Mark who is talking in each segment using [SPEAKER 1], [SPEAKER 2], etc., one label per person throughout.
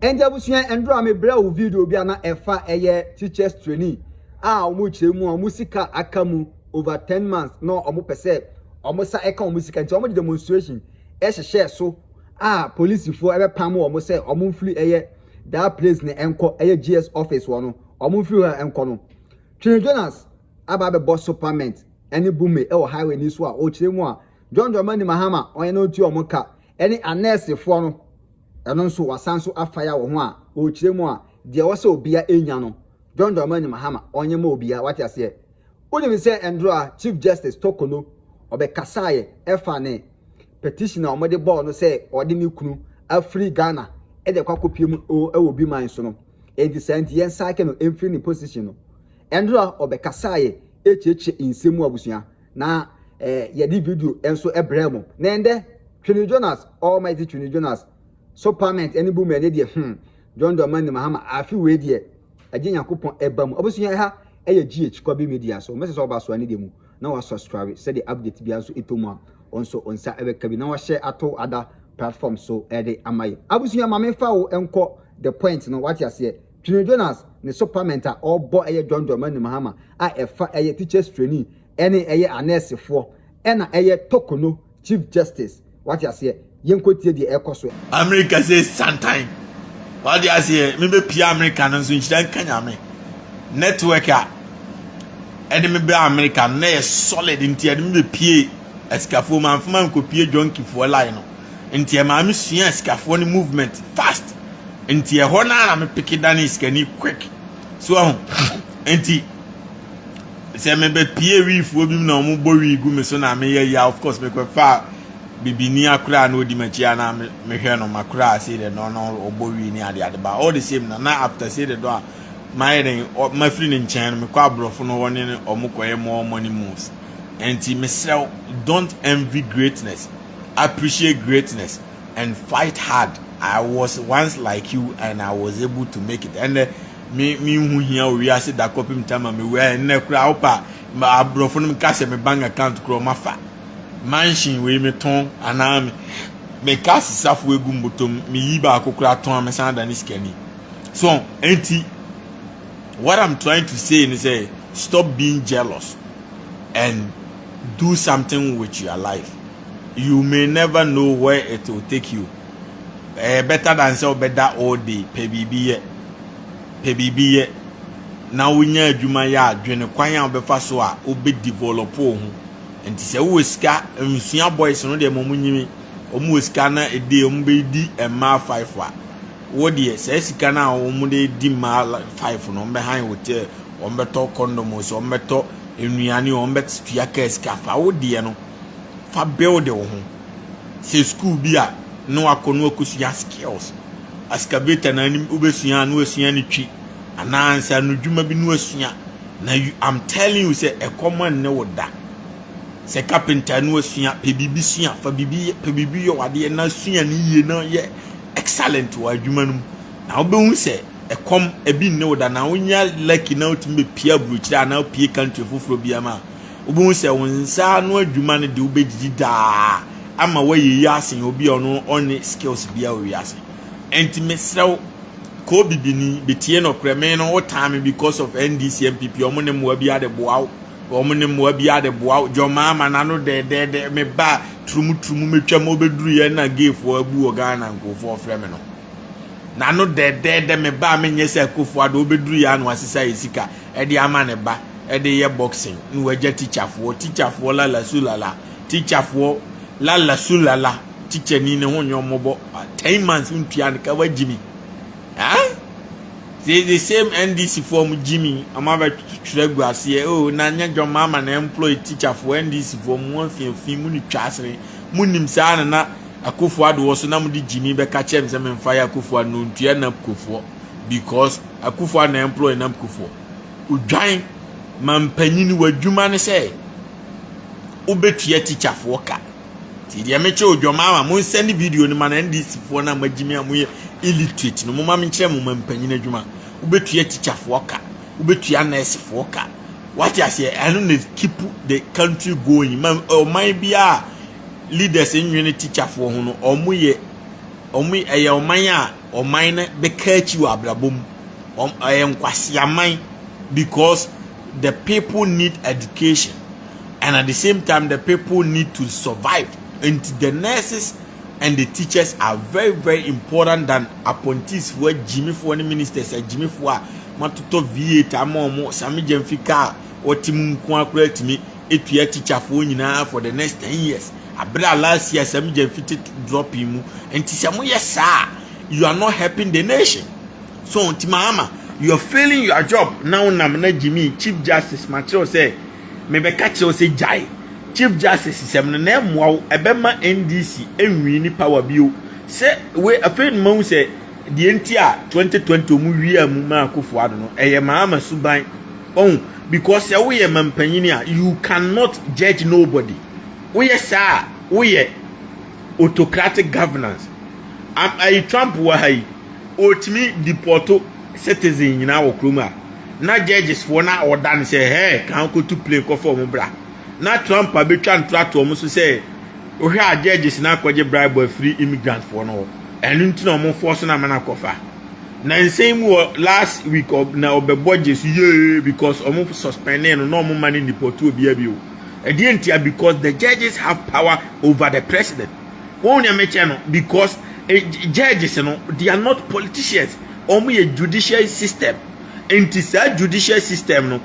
[SPEAKER 1] Ende abusua endro me bra wo video bi ana efa eye teachers training omo chiremu omo sika akamu over 10 months no omo pese omo sa eka omo sika nti omo demonstration share so police for ebe pam omo se omo fli eye that place ne enko eye GS office wono omo fli enko no Twene Jonas aba be boss parliament any bume e highway ni so o chiremu John Mahama onye no tu omo ka any anese for no eno nso wasanso afaya wo ho o chiremu de wo se obia enya no John Mahama onye ma obia what you say only say endro Chief Justice Tokono obe kasaye efa ne petition na omode ball no say ode ne kunu afri Ghana e de kwakopiem o ewobi man so no e di sent yen sake no emfri ni position no endro obe kasaye echeche insemu abusua na ye di video enso ebremo na ende Twene Jonas almighty Twene Jonas so parliament any boom e de John Mahama afi we de agye yakopon ebam abusua ha eye GH kwa bi media so message oba so ani de mu na wa subscribe say the update bia so etomu onso onsa ebeka bi na wa share ato other platform so ede amaye abusua mame fa wo enko the point no what you say Twene Jonas ne supplement a obo eye John Mahama efa eye teachers training ene eye anesefo ena eye Tokono Chief Justice what you say yenkotie de ekoso
[SPEAKER 2] America say sometime what you say me be pia America no so nchira kanya me network ene be America na solid ntia de me pie escafo man fuma ko pie jonki fo line no ntia ma me sua escafo ni movement fast ntia ho na me pick dani skani quick so nti se me be pie wi fo bi na mo bo wi gu me so na me ya of course me ko fa bibini akura na odi machi na me hwe no makura say the no obo wi ni ade ba all the same na after say the do my friend in China me kwa brofo no woni omukoye more money moves enti me say don't envy greatness, appreciate greatness and fight hard. I was once like you and I was able to make it. And me who here we are say that copy time me we na kura opa ma brofo no me cash me bank account kro mafa mansion we me ton ana me cash safo egu mbotom me yiba akokura ton me san dani skani so enti what I'm trying to say is stop being jealous and do something with your life. You may never know where it will take you. Better than say better all day. Pebibiye. Now we nya adwuma ya adwene kwan ya obefa so a obe develop ho. Enti se wo sika msua boys no de momunyimi omu sika na ede omu be di ema 5 a wo de se sika na omu de di ma 5 no mbe han hotel ombe to condom so ombe to enuane ombe tua ka sika fa wo de no fa build wo ho se school bi a no akono akusua skills excavator na ni obesua no asua ni twi anansa no dwuma bi no asua na I'm telling you say e common ne wo da se carpenter no asua pebibi sua fa bibi pebibi yo wade na asua ni ye na ye excellent wa dwuma no na obehu se e kom ebi ne wo da na wonya lucky na otimbe pia bruchira na pie country foforo bia ma obehu se wonsa no adwuma ne de obegidi da ama waye yasin obi ono on skills bia o yasin enti mesrew ko bibini betie no kreme no o time because of NDC MPP omo ne mo bia de boaw omo ne mo bia de boaw John Mahama na no de me ba trumu metwa mo beduru ye na gefo abu o Ghana nkofo freme no na no de me ba me nyese akofo ado beduru ya no asisa esika e de ama ne ba e de ye boxing no waje teacher fo la sulala teacher fo la sulala teacher ni ne ho nyomobo 10 months untua ne ka wajimi the same NDC form Jimmy amaba twegu ase oh na nya John Mahama na employ teacher for NDC form one fi mu ni twasere munim sa na akofo ado wo so na mu di Jimmy be ka chem se memfa ya akofo no ntua na akofo because akofo na employ na akofo udwan mampanyini wadwuma ne se obetua teacher for ka ti dia meche John Mahama mun send video ni man NDC for na magimi amuye illiterate no mama menche mo mampanyina adwuma ubetua teacher for ka ubetua nurse for ka what you say I don't keep the country going man might be leaders in unity teacher for ho no omuye eye oman a or mine be catch you abrabum I am kwasiamai because the people need education and at the same time the people need to survive, and the nurses and the teachers are very, very important than appointees for Jimmy for any ministers and Jimmy for matoto V8 amomo sami jemfika otimu kwa correct me it year teacher for nyina for the next 10 years. Abra last year sami jemfiti drop him and tisamu yes sir, you are not helping the nation. So Mahama, you are failing your job. Now na Jimmy Chief Justice Mateo say maybe catch you say jai. Chief Justice is a name wow ebema NDC enwi ni power bill. Say we afraid mo say the entire 2020 mu wi amu ma akofo ado no eye Mahama suban on because we mampanyin you cannot judge nobody. We sir we autocratic governance. I Trump wa hai otimi deporto citizen nyina wo kroma na judges for na order say hey kan ko to play ko for mo bra na Trump abetwa ntrato mo so say ohwe a judges na kwaje bribe free immigrant for no enu ntino mo force na mana kofa na nsem wo last week na obebojes ye because omo suspending no mo mani deporto obi abi o edientia because the judges have power over the president. Won ya meche no because judges no they are not politicians. Omo a judicial system. And this judicial system no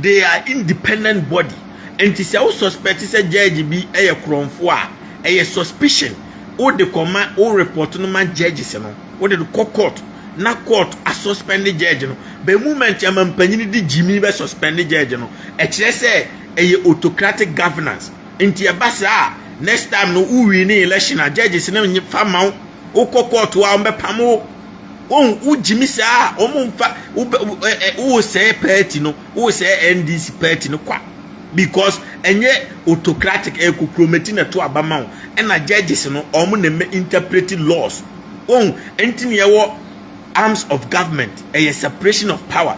[SPEAKER 2] they are independent body. And this suspect is a judge be a kronfo a suspicion or the command or report no man judges no or the court na court a suspended judge no be moment ya mampanyin di Jimmy be suspended judge no e kire say a autocratic governance. Inti abasa next time no we win election a judges no nyi fama o court wa mbepamo o Jimmy sa o mfa o say party no o say NDC party no kwa because enye autocratic e kukrometi na to abama and na judges no omo na interpreting laws enti ne wo arms of government a separation of power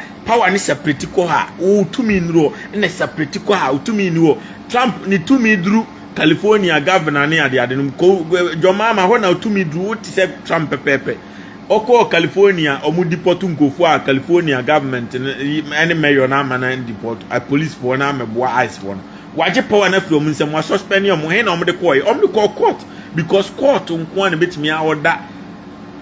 [SPEAKER 2] ni separate ko ha o tumi nro na separate ko ha o tumi nro Trump ni tumi dru California governor ni ade no ko John Mahama ho na tumi dru ti se Trump pepepe oko California omu deport nkofo a California government any mayor na mana deport a police for na meboa ice for no waje power na from nsem wa suspend omo he na omo de call court because court nko na betimi a order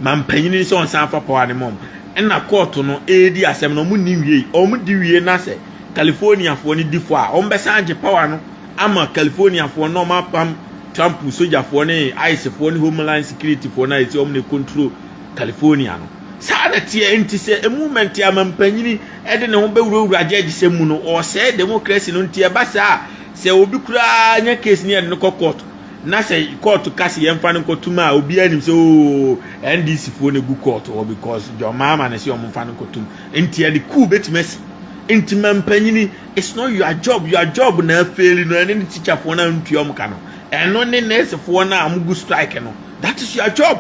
[SPEAKER 2] mampanyin so on san fa power ne mom na court no edi asem no mu ni wie omo di wie na se California for ni di for a omo be san je power no ama California for no ma pam Trump soldier for ni ice for ni homeland security for na iti omo ne control California no sada tie enti se a movement ya mampanyini e de ne ho bewura judge se mu no o se democracy no ntie ba sa se obi kura nya case ni ade no court na se court case ye mfa no kotuma obi anim se o NDC fo ne gu court or because John Mahama na se o mfa no kotum enti e de ku betimasi enti mampanyini it's not your job na fail no any teacher fo na ntuom ka no eno ne nurse fo na amugu strike no that is your job.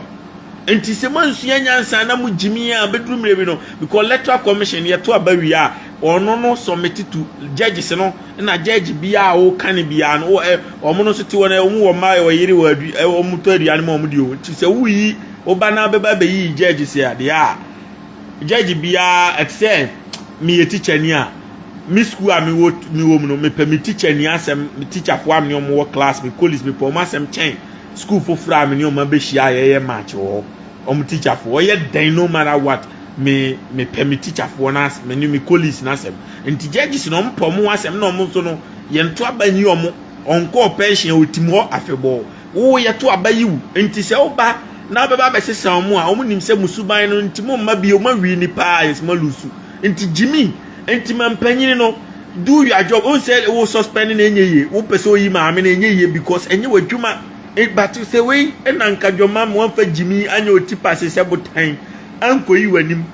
[SPEAKER 2] Enti se mansuya nyansa na mu Jimmy a bedroom rebi no because electoral commission ye to abawi a ono no submit to judges no na judge bia o kan bia no o mo no so ti wona o mu wo ma o yiri wa adu o mu to aduane ma o mu di o ti se wuyi o ba na beba be yi judge se ade a judge bia except me teacher ni a mi school a mi wo mu no me permit teacher ni asem teacher fo am ni o mo class me colleagues me po ma asem chen school for fra me ni o ma be hia ye match o teacher for ye den no matter what me permit teacher for na me ni me colleagues na sem enti judges no mpo mo asem na mo so no ye nto abani omo onko pension otimo afebo wo ye to abayi wu enti se oba na beba be sesa omo a omo nim se musuban no enti mo ma bi o ma wi ni pa yes ma lusu enti Jimmy enti mampanyin no do your job o say wo suspend na enye wo pese oyi ma ame na enye because enye wadwuma. But to say we and Uncle John Mahama one for Jimmy and your tip passes about time. Uncle you and him.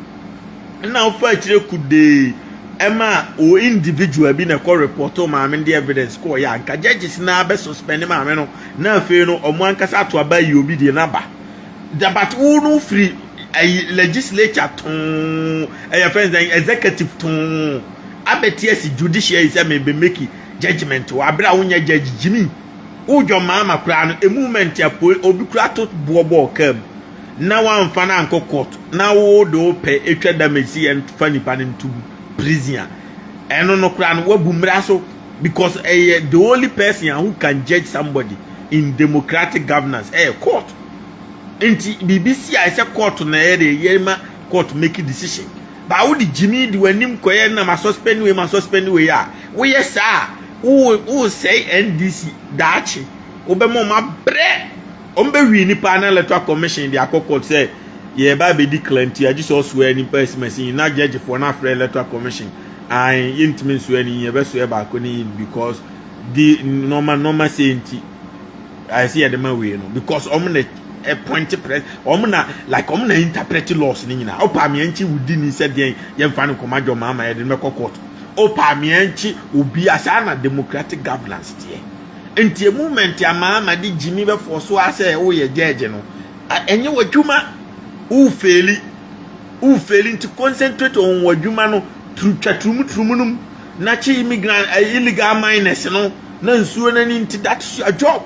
[SPEAKER 2] And now for could they Emma or individual being a call reporter, ma'am, and the evidence score. Ya, judges now best suspend mamma. Now, fair no, or one cast out to obey you be the number. The but no free a legislature tone, a friends and executive tone. I bet yes, judiciary is may be making judgment to Abra when you judge Jimmy. O John Mahama kra no a movement ya obi kra to bobo kam na wan fa na anko court na wo do pay etwa damage and funny pan into prison eno no kra no wabu mra so because the only person who can judge somebody in democratic governance court enti BBC I say court na yema court make a decision ba wo di Jimmy di wanim koye na ma suspend we ya wo yes sir who say NDC dachi obemo ma bre ombe wi ni pa na electoral commission di court say ye ba be declare nti agi so swear any person machine na judge for na free electoral commission and intimate swear ni ye be so e ba ko ni because the normal say nti I see the man we no because omna a point press omna like omna interpret laws ni nyina opa me anchi wudi ni said yen ye mfa no koma John Mahama ye de me court opa me anchi obi asa na democratic governance tie enti movement ya Mahama di Jimmy be for so ase wo ye judge no enye wadwuma u faili to concentrate on wadwuma no trumunum na chi immigrant illegal miners no na nsuo na ni nti that's your job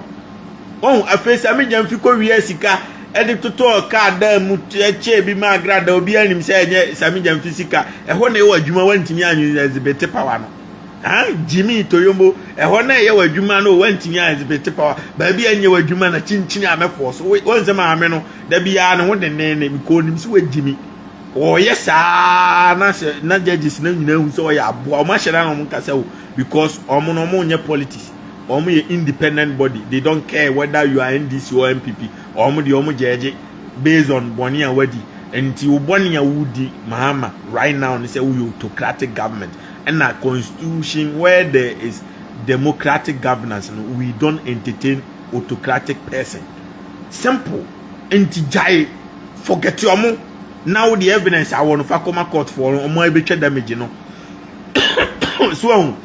[SPEAKER 2] oh afesa me jamfi ko wi asika edi toto ka da mu che bi ma agrada obi anim se enye sami jamfi sika eho na ye wadwuma wantimi anyu Elizabeth power no Jimmy Toyombo eho na ye wadwuma no wantimi Elizabeth power ba bi anye wadwuma na chinchin amefo so wonse ma ame no da bi ya no ho de ne ko nim so Jimmy oh yes na judges na nyina hu so ya abo o ma hye na no nkasa wo because omo no mo nye politics omo ye independent body they don't care whether you are NDC or MPP omo de omo judge based on boni and wadi enti wo boni ya wudi Mahama right now they say we autocratic government and a constitution where there is democratic governance we don't entertain autocratic person simple enti jai forget your omo now the evidence I want to come court for omo ebetwa damage no so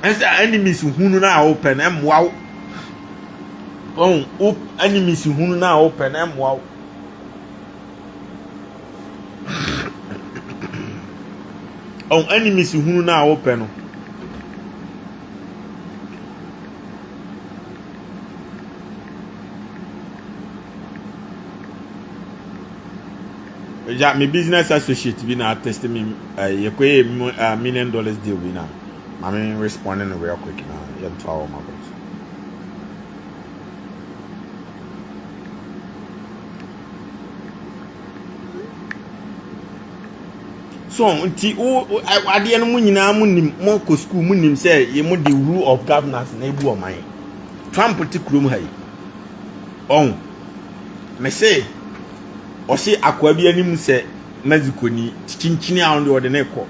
[SPEAKER 2] as enemies hunu na open wow enemies hunu na open wow enemies hunu na open my business associate been testing me $1 million deal we now. I'm responding real quick now. You have to follow my voice. So, at the end of the day, school munim say you the rule of governance na ebu o man. Trump ti krom hai. Me say o se akwa bi anim se Mexico ni chinchini a de na ekọ.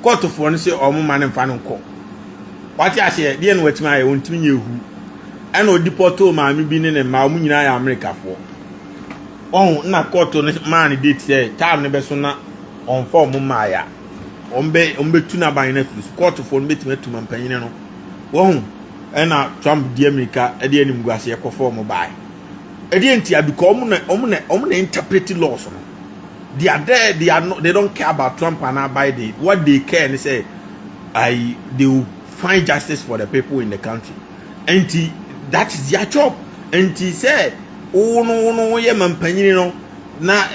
[SPEAKER 2] Court for no say omo man mfa no nkọ. Wati ase de no watima ye wontimi ye hu. E na odipoto ma mi bi ne ma omu nyina ya America fo. Na court no man date say time ne be so na on form ma ya. Ombe tu na ban na fi. Court for no betima tu man panyin no. E na Trump di America e de anim guase ye ko form bai. E de ntia because omo na interpret laws no. They are there, they don't care about Trump and Biden. What they care and say they will find justice for the people in the country. And that is their job. And he said, oh no, yeah, man, no. Na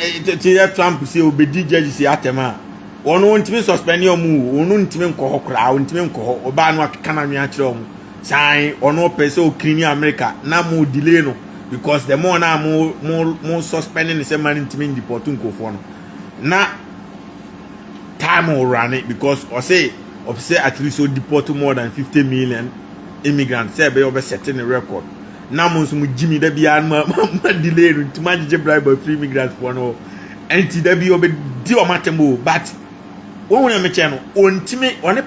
[SPEAKER 2] Trump say obedi judge say atema. Ono ntimi suspend your move, ono ntimi nko kra, ntimi nko oba no akana nwa kire omo. Sai ono pese o clean America na mo delay no. Because the more now more suspending the same man in deporting for no. Now time will run it because or say at least so deport more than 50 million immigrants. Say be over setting the record. Now mo Jimmy there be an delay to manage bribe of free immigrants for no. And there be over do matembo but when we make channel on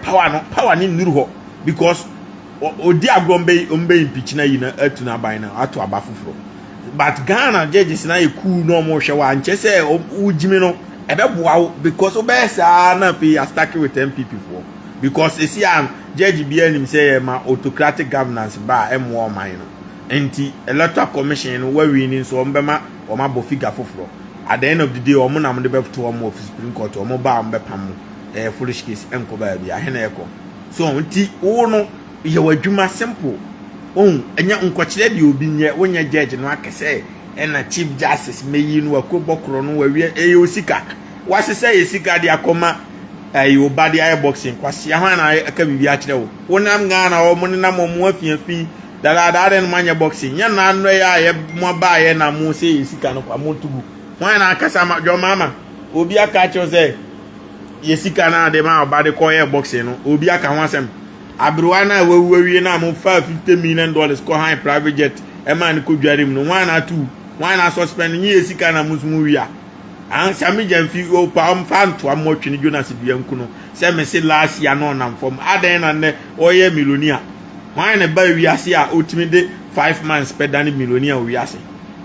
[SPEAKER 2] power ni nuru because odi agrombe impeach na yina etuna by na ato abafufuro but Ghana judges na e cool no mo hwe wa nche say ujimi no ebeboa because obesa na fi stack with MPP for because esi am judge bi anim say ma autocratic governance ba emwo man no enti electoral commission no we ni so ombema o ma bo figure fufuro at the end of the day o mo na mo de be to o mo Supreme Court o mo ba o be pam foolish case enko ba bia he na eko so enti wo no ye wadwuma simple enya nkwokyere de obi nye wonya judge no akese na chief justice meyi no akobokro no wawie osika wasese esika de akoma obade aye boxing kwase ha na aka bibi a kire wo wonam ga na wo monenam mo afiafi dada no manya boxing nya na no ya mo ba ye na mo se esika no kwa mo tugu wan na akasa ma John Mahama obi aka cho say yesika na de ma obade ko ye boxing no obi aka ho asem abruwa na wawie na mo $50 million ko high private jet e man ko dwarim no wan na tu wan na suspend nyi yesika na musmu wia an sami jamfi o pa am fan to am Twene Jonas bianku no se me se last year no nam form aden na ne oye millionaire wan na ba wiase a otimi de 5 months pedani millionaire wiase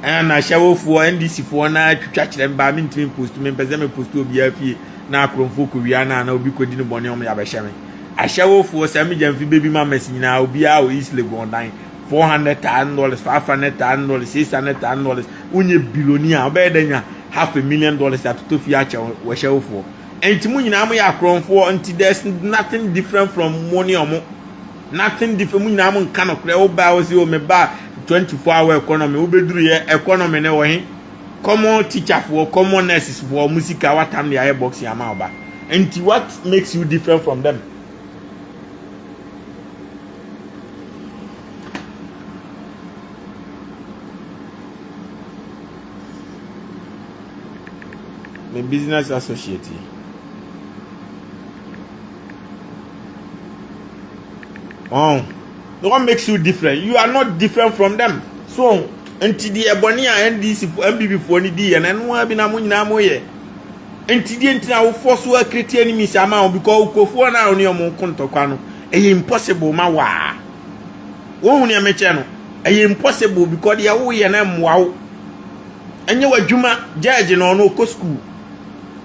[SPEAKER 2] en na shawofo NDC fo na twitwa kire mba mi ntimi post me pese me post obi afie na akromfo ko wia na obi kodi ne bone om ya be hye me ashawofo sami jamfi baby mama sinyina obi a o isle gondan $400,000, $500,000, $600,000 unye billionaire obedenya $500,000 at to fiacha we shawofo enti munyina am ya akromfo enti there's nothing different from money omo nothing different munyina am nka no kre wo ba wo si o me ba 24-hour economy wo beduru ye economy ne wo hin common teacher for common nurses for musica what time they are boxing am oba enti what makes you different from them? My business associate. Oh, what makes you different? You are not different from them. So, until the Ebonia NDC for MBB for any day, and then one be na moye. Until the entire will force work create enemies amount because Kofu na only on conto kwano. Impossible, ma wa. Won't you me channel? Impossible because they are all and wow. And you were Juma judge no co school.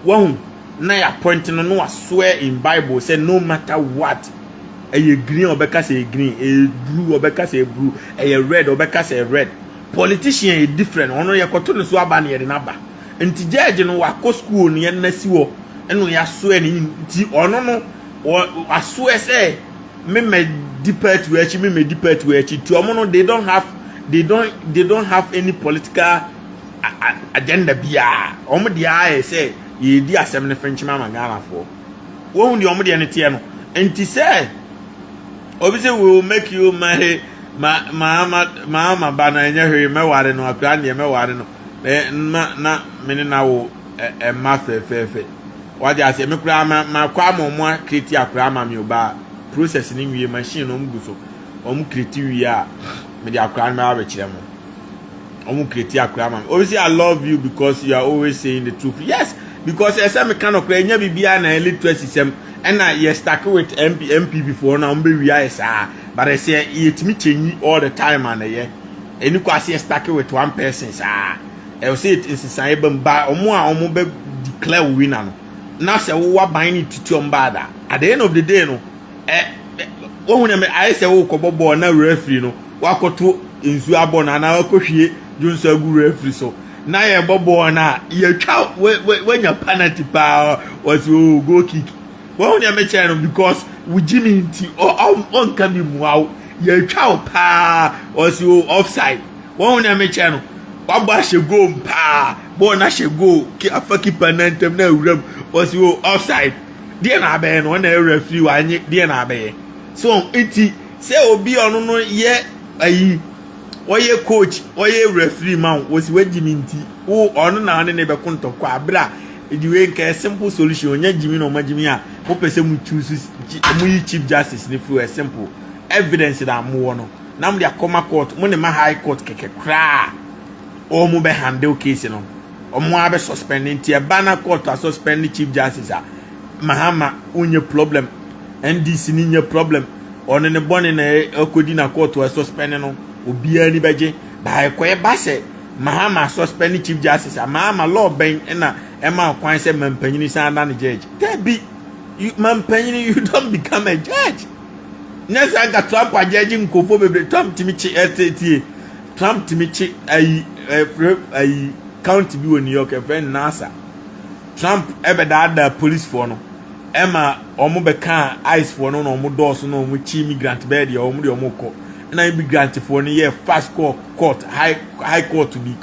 [SPEAKER 2] One na ya point no swear in Bible say no matter what a green obeka say green a blue obeka say blue a red obeka say red politician is different ono ye koto no so aba na ye na ba nti judge no wa ko school no ye na si wo eno ya swear ni nti ono no aswear say me depart we achi me depart we achi to omo no they don't have any political agenda bia omo dia say ye di asem ne French mama Ghana for won di omo de ne tie no enti say obi say we will make you marry mama bana nya hwe me ware no akra ne me ware no na me na wo ma fe wadi ase me kura ma kwa mo create akra ma me oba process ni wie machine no mgu so omo create wie a me di akra ma ba kire mo omo create akra ma obi say I love you because you are always saying the truth. Yes, because as I'm kind of nya bibia na literacy system and you stuck with MP before now be we are but I say it me change all the time and and you can see stuck with one person I will say it is saying ba omo be declare winner no now say we ban it to bad at the end of the day no I say we ko bobo na referee no wakoto nsu abona na wakohwie junso agu referee so na ye bobo na ye twa when your penalty pa was go kick won ya me no because we Jimmy nti on can be muaw ye twa pa was offside won ya me no waba she go pa bo na she go ki afaki penalty na uram was offside dia na be no na referee wa anye dia na be so enti say obi onu no ye ayi oye coach oye referee man was we Jimmy nti wo onu na ne be kontokwa abra the way nke simple solution onya Jimmy no Jimmy a wo pese mu choose mu chief justice ni through a simple evidence that mo no na mo dia come court mo ne ma high court keke kra o mo be handle case no o mo abe suspend nti e bana court a suspend chief justice a Mahama onye problem NDC ni nye problem ono ne bone na akodi na court wa suspend no obia ni beje ba ekwe ba se Mahama suspend chief justice Mahama law ben na ema kwan se mampanyini san na judge debi you mampanyini you don't become a judge nesa ga Trump a judge nkofo bebre Trump timichi etetie Trump timichi ai county bi wo New York friend NASA Trump ebe da police for no ema omo be kan ice for no omo doors no omo chi immigrant bed ya omo de omo ko na immigrant for no ye fast court high court to be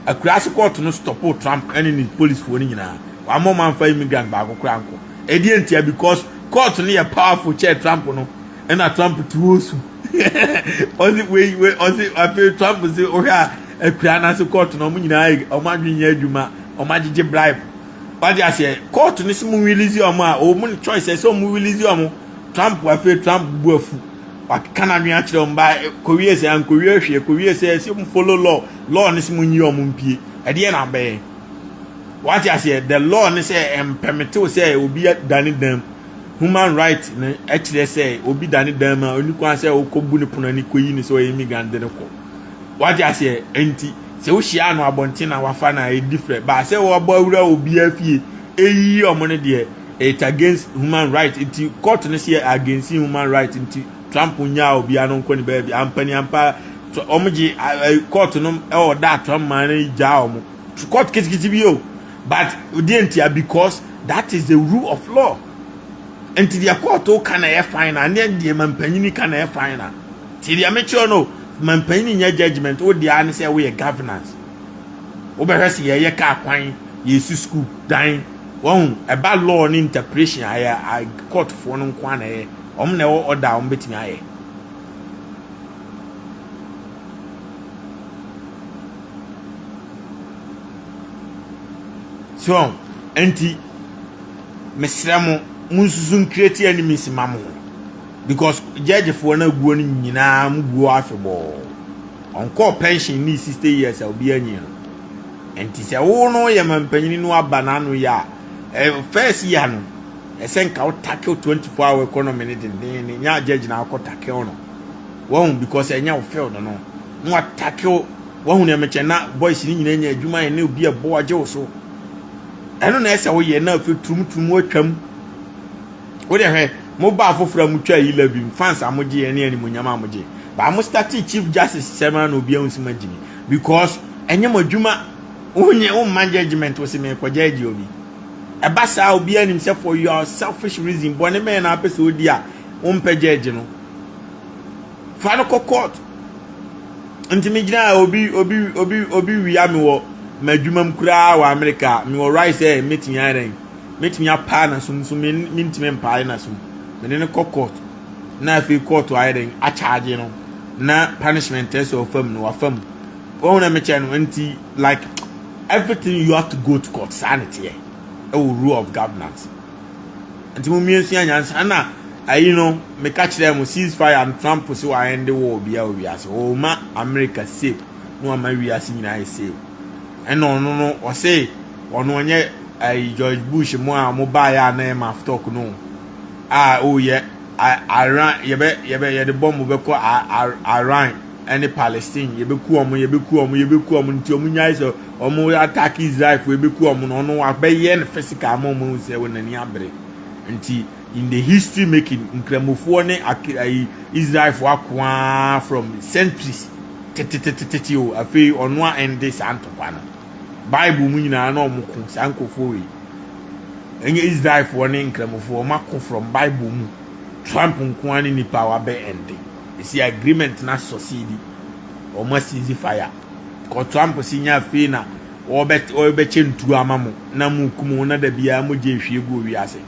[SPEAKER 2] a class court no stop Trump and in police for ni na one more man for immigrant ba go kranko e die ntia because court no ye powerful chair Trump no and a Trump to us only we only I feel Trump say o ha a kra so court no mu nyina o ma dwen ya adwuma o ma gege bribe what they say court no simu release o ma o mu choice so mu release o mu Trump wa feel Trump buafu wakana nwa kire mba Korea say an Korea hwe Korea say sim follow law no simu nyi o mu mpie e de na be what they say the law no say permit say obi dani dem human right na actually say obi dani dem ma oni kwa say okobu ne punani koyi ni so immigrant de ko what they say enti se wo hia no abonte na wafa na e different ba say wo bo wura obi afie eyi omo ne de it against human right it court no say against human right it Trump nya obi anon ko ni baby ampani ampa omoji court no e o da Trump man ja omo court kitikiti bi o but udintia because that is the rule of law and the court o kana e fine and the mampanyini kana e fine ti dia mecho no mampanyini nya judgment o dia an say we governance o be hwese ye ka kwan yesu school dan won e ba law ni interpretation I court for no kwan na ye na order betimi aye so enti mesramo munsusun create enemies mamo because judge for na guo ni nyina mguo afebo onko pension ni 60 years obi anyi no enti se wo no ye mampanyini no abana no ya first year no esenka o tackle 24-hour economy ni den nya judge na akọ tackle no won because enya o fail no no tackle won na meche na boys ni nyina nya adwuma ne obi e bo age wo so eno na ese wo ye na afi tum atwam wo de hwe mo ba afofra mu twa 11 fans amoje ye ne animonyam amoje ba mo start chief justice sema na obi ansi magini because enya madwuma onye o man judgment wo se me ko judge obi ebasa obi anim say for your selfish reason but ne me na pese odi a o mpa judge no fa no court ntimi gina obi wi ame wo madwuma mkura wa America me wo right say meeting yaren meeting ya pa na sum ntimi mpa na sum me ne court na fi court yaren a charge no na punishment test of fam no afam o na me chen anti like everything you have to go to court sanity a rule of governance anti mo miensu anyansa na ayi no me catch them ceasefire and Trump so I end the war bia we as o ma America safe no ma we as nyina I safe no o say ono onye George Bush mo a mo ba ya na ma talk no oh yeah Iran ye the bomb be ko Iran and Palestine ye be ku omo nti omo nyai so omo attack Israel for ye be ku omo no wa be ye ne physical mo say we nani abre nti in the history making nkramofo ne Israel for akwa from centuries o afi ono a end this antokwa no Bible mu nyina na omko sankofo we enye Israel for ne nkramofo mako from Bible mu Trump nkwani ni power be end is agreement na succeed o ma ceasefire ko Trump sinya fi na o be chentu amamo na mu kumu na da bia mo je hwie go wi ase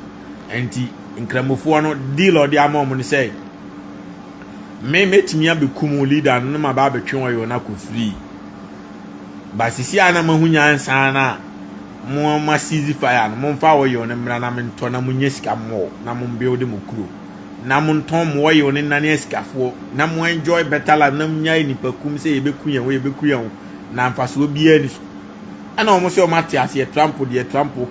[SPEAKER 2] enti nkramofo no deal o de amamo ni say me metimi abekumu leader no ma ba betwe yo na ko free basisi ana mahunya ansa na mo ma ceasefire no mo mfa wo yo ne mra na mento na munye sika mo na mo build mo kuro na mo nton mo yo ne nane esikafo na mo enjoy better life na munya ni pakum se yebeku yan na mfaso bia ni so ana mo se o mate ase Trump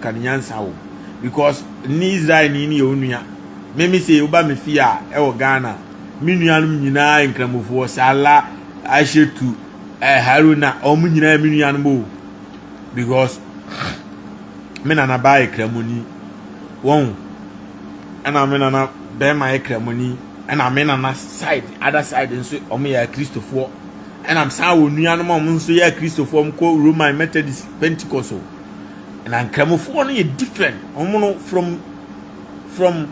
[SPEAKER 2] kan nyansa wo because ni Israel ni yo nua memi se oba me fia e wo Ghana minuanum nyina nkramofo sala ashetu Haruna omu nyina minuanum because me na ba ekramoni won ana me na be ma ekramoni ana me na side other side nso omu ya Christopher ana am sa wo nuanum omu nso ya Christopher mko Roman Methodist Pentecostal and nkramofo no ye different omu no from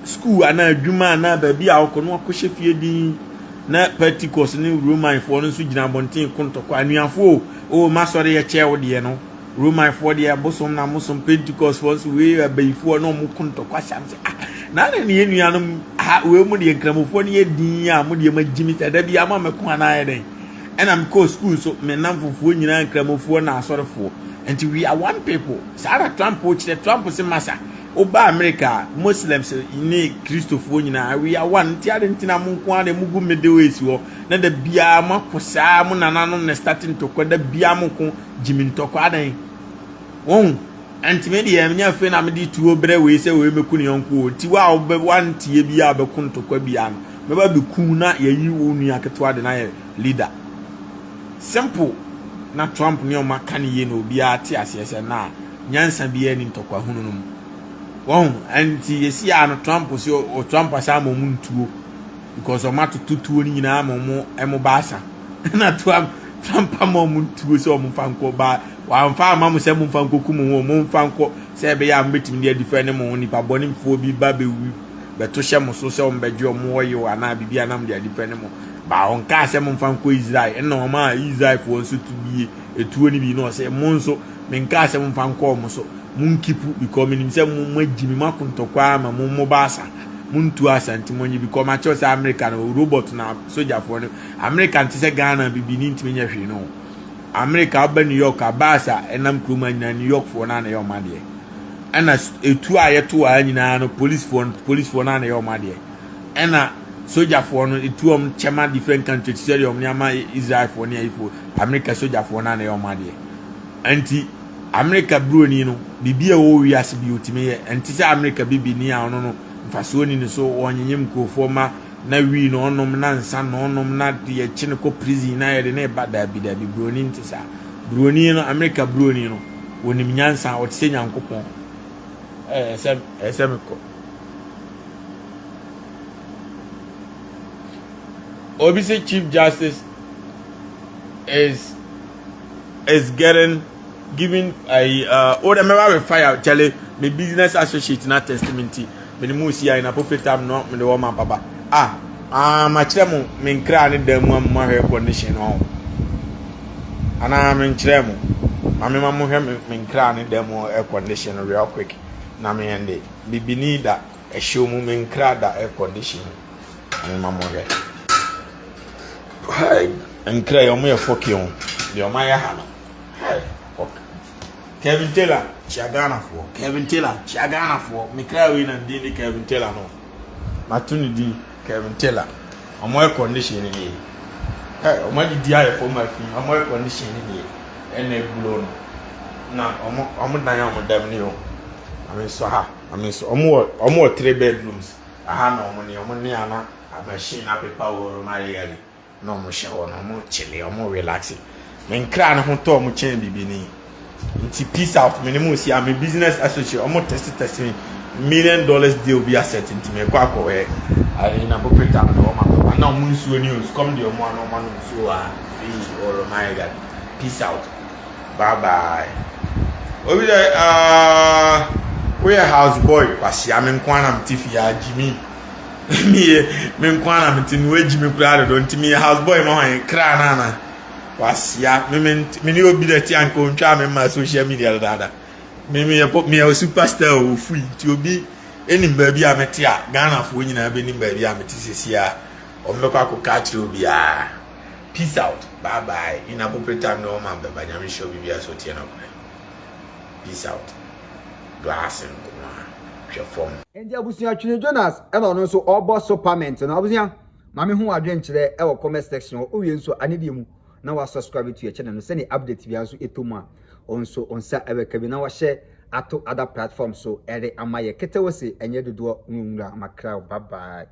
[SPEAKER 2] school ana adwuma na ba bi a okono akohye fie din na Pentecost ni Roman for no so gina bonten kontoko anuafo o masore ye che wo de no Roman for de abosom na mosom Pentecost for so we abayifo no mo kontoko asam se na ne enuanom we mu de nkramofo ne din a mo de magimi se da bi ama meko ana ye den and I'm co school so me namfofo nyina nkramofo na asorefo and we are one people Sarah Trump which the Trump se massa Oba America Muslims ni Christopher nyina we are one ti ade ntina mo nko ade mugu medewesi wo na da bia makosa mo nananom na starting to kwada bia mo ko jimin to kwadan won antimedi ya nya fe na me di tuo bre we se we meku ne yonko ti wa obe wan tie bia be kun to kwa bia no me ba be ku na yayi wo nu aketo ade na leader simple na Trump ne o makane ye no bia ti asese na nyansa bia ni to kwa hununum Won anti yesi ano Trump so o Trump asa mo muntuo because o matu tutuo ni nyina mo emo baasa na Trump mo muntuo so mo fanko ba wa mfa ma mo se mo fanko kumu mo fanko se be ya mbetim dia defend mo ni pa boni mfo bi ba be wi be to hye mo so se o mbedwe o mo yo ana bibia nam dia defend mo ba on ka se mo fanko Israel na o ma Israel fo so to bi etuo ni bi no se mo nso men ka se mo fanko mo so munkipu because minimse magimi makuntokwa ma mo basa muntu asanti monyi because ma chose American robot na soldier for American ti se Ghana bibini ntimi nya hwe no America ba New York abasa enam kruma na New York for na yo made ana etu ayeto anyina no police for na yo made ana soldier for no etu om chema different countries stadium ni ama Israel for ni ifo America soldier for na yo made anti America broni no bibia wo wiase bi otime ye enti se America bibi ni a no mfaso ni so onyenyem krofo ma na wi no onom na nsa no onom na de chine ko prison na ye de na bada bi da bi broni nti sa broni no America broni no wonim nyansa o tse nyankopon esem ko obviously Chief Justice is giving order me ba fire chale me business associate na testimony me ni mu si ya na prophet am no me de wo ma baba ma kire mu me nkra ne da mu am hair condition no ana me nkire mu ma me ma mu hair me nkra ne da mu air condition real quick na me ende bibini da e show mu me nkra da air condition me ma mu hair hai nkra yo mu ye foki on yo ma ya ha no Kevin Taylor, Chiagana for. Me cry win and Dini Kevin Taylor no. Matuni di Kevin Taylor. I'm more condition in here. Hey, I'm only DI for my fee. I'm more condition in here. And a blown. Now, I'm not damn new. I mean, so I'm more 3 bedrooms. I have no money. I'm only a machine up a power my reality. No more shower, no more chilly, or more relaxing. Men cry no to change bibini. It's peace out. Minimum see I'm a business associate. Almost testing $1 million deal be asset into me. Quack away. I in a book time. No, now Munsu news. Come the one on one so or my God. Peace out. Bye bye. Over there, we're house boy. Was yamin kwanam tifia Jimmy. Me kwanam tinwe Jimmy Crowder. Don't me house boy. No, cry nana. Was ya me ni obi da ti anko ntwa me ma social media dada me a superstar o free ti obi eni ba bi amete a Ghana fo nyina be ni ba bi amete sesia o me kwa ko catch obi a peace out bye bye in appropriate time no man be ba nyame show bi bia so tie na kwa peace out glass and hwe form
[SPEAKER 1] endi abusia Twene Jonas e no so obo supplement na abusia mame hu adwen kire e wo comment section o wie nso anedi mu na wa subscribe to your channel no send update bia so etoma onso onsa ebeka bi na wa share ato other platforms so ere amaye ketewose enye dodo nwura makra bye bye.